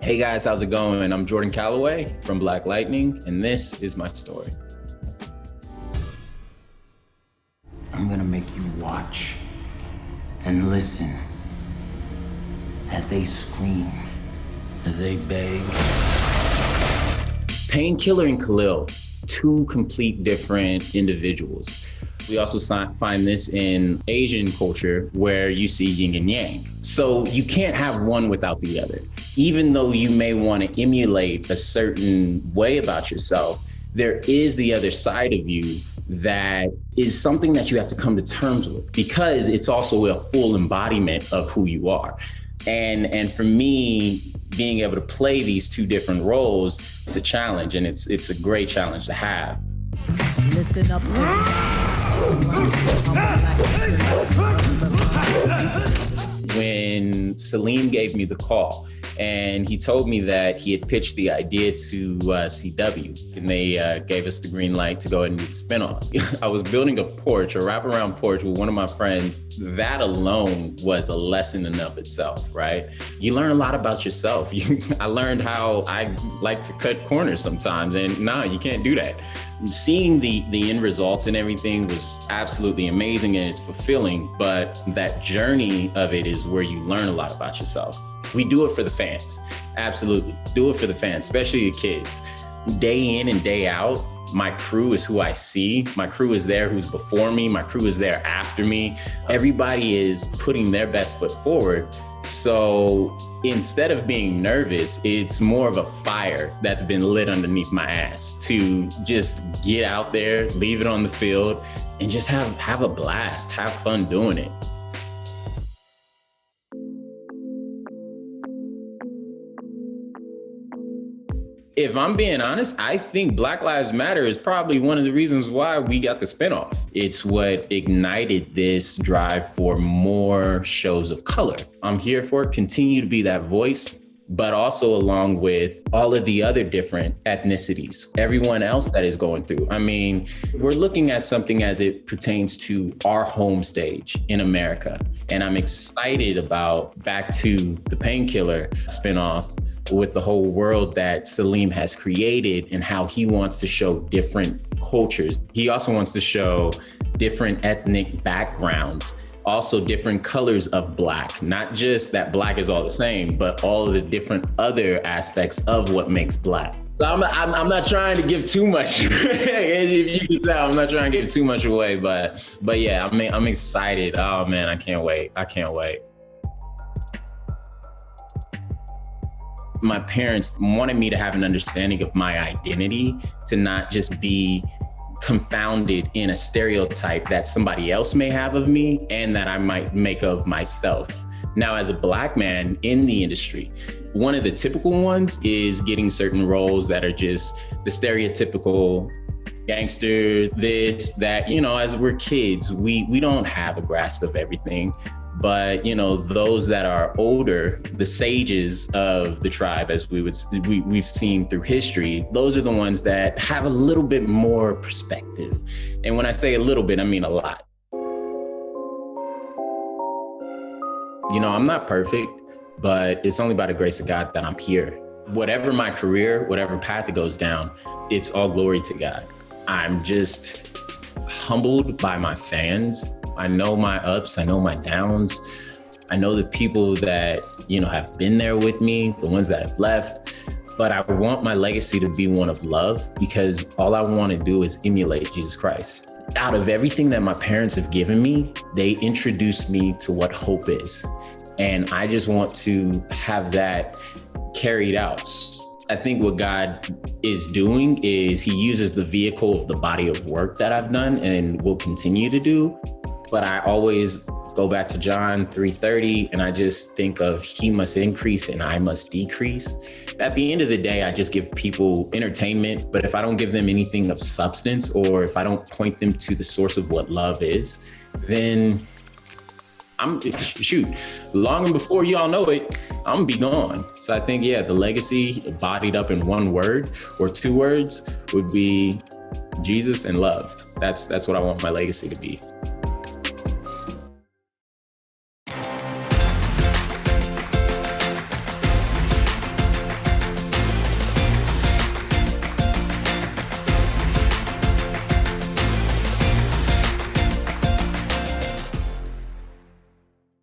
Hey guys, how's it going? I'm Jordan Calloway from Black Lightning, and this is my story. I'm gonna make you watch and listen as they scream, as they beg. Painkiller and Khalil, two complete different individuals. We also find this in Asian culture where you see yin and yang. So you can't have one without the other. Even though you may want to emulate a certain way about yourself, there is the other side of you that is something that you have to come to terms with, because it's also a full embodiment of who you are. And for me, being able to play these two different roles, it's a challenge, and it's a great challenge to have. Listen up. When Salim gave me the call, and he told me that he had pitched the idea to CW, and they gave us the green light to go ahead and do the spinoff. I was building a porch, a wraparound porch with one of my friends. That alone was a lesson in of itself, right? You learn a lot about yourself. I learned how I like to cut corners sometimes, and you can't do that. Seeing the end results and everything was absolutely amazing, and it's fulfilling, but that journey of it is where you learn a lot about yourself. We do it for the fans. Absolutely. Do it for the fans, especially the kids. Day in and day out, my crew is who I see. My crew is there who's before me. My crew is there after me. Everybody is putting their best foot forward. So instead of being nervous, it's more of a fire that's been lit underneath my ass to just get out there, leave it on the field, and just have a blast, have fun doing it. If I'm being honest, I think Black Lives Matter is probably one of the reasons why we got the spinoff. It's what ignited this drive for more shows of color. I'm here for it, continue to be that voice, but also along with all of the other different ethnicities, everyone else that is going through. I mean, we're looking at something as it pertains to our home stage in America. And I'm excited about Back to the Painkiller spinoff, with the whole world that Salim has created and how he wants to show different cultures. He also wants to show different ethnic backgrounds, also different colors of Black, not just that Black is all the same, but all of the different other aspects of what makes Black. So I'm not trying to give too much. If you can tell, I'm not trying to give too much away, but yeah, I'm excited. Oh man, I can't wait. My parents wanted me to have an understanding of my identity, to not just be confounded in a stereotype that somebody else may have of me and that I might make of myself. Now, as a Black man in the industry, one of the typical ones is getting certain roles that are just the stereotypical gangster, this, that, as we're kids, we don't have a grasp of everything. But, those that are older, the sages of the tribe, as we've seen through history, those are the ones that have a little bit more perspective. And when I say a little bit, I mean a lot. I'm not perfect, but it's only by the grace of God that I'm here. Whatever my career, whatever path it goes down, it's all glory to God. I'm just humbled by my fans. I know my ups, I know my downs. I know the people that, have been there with me, the ones that have left. But I want my legacy to be one of love, because all I want to do is emulate Jesus Christ. Out of everything that my parents have given me, they introduced me to what hope is. And I just want to have that carried out. I think what God is doing is he uses the vehicle of the body of work that I've done and will continue to do. But I always go back to John 3:30, and I just think of he must increase and I must decrease. At the end of the day, I just give people entertainment, but if I don't give them anything of substance, or if I don't point them to the source of what love is, then long before y'all know it, I'm gonna be gone. So I think, the legacy bodied up in one word or two words would be Jesus and love. That's what I want my legacy to be.